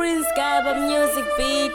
Prince Gaba music beat.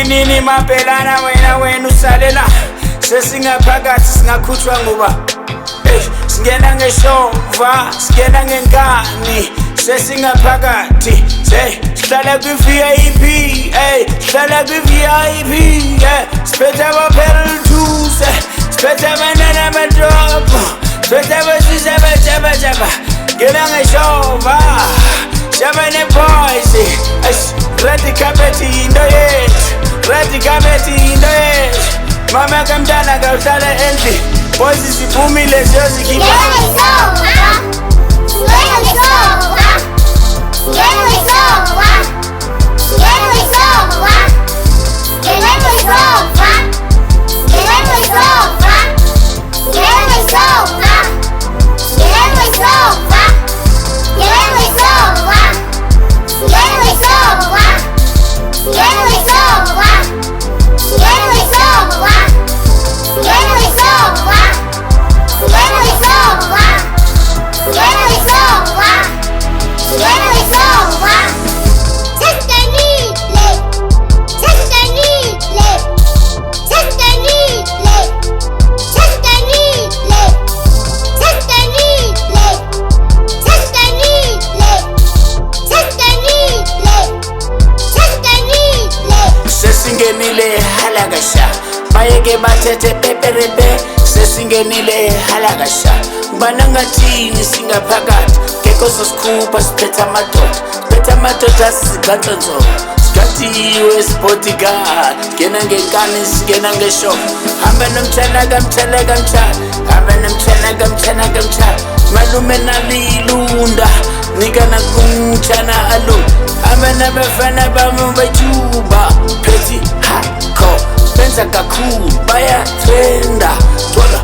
Nini mapelana wena usalela sesingaphakathi singakhutshwa ngoba singena ngeshova singena ngengane sesingaphakathi sihlala kwi-VIP sihlala kwi-VIP siphethe abaphela-tuse siphethe abanana amadropo siphethe abasisi abajabajaba ngena ngeshova shaba ne-boys red carpet into yethu red carpet into yethu mama kamntana kawuhlala endlini boys siphumile siyozikhipha sesingenile halakasha bayeke bathethe peperepe sesingenile halakasha ngibana ngathini singaphakathi ngekho sosikhupha siphethe amadoda sizigantsonzo sikathiwe sibodyguard ngena ngenkani singena ngeshopo hamba nomtshana kamtshana hamba nomtshana kamtshana malume nalilunda nika nakumtshana alunda hamba nabafana bami bajuba phethi hardcore benza kakhulu bayathenda thola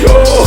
yo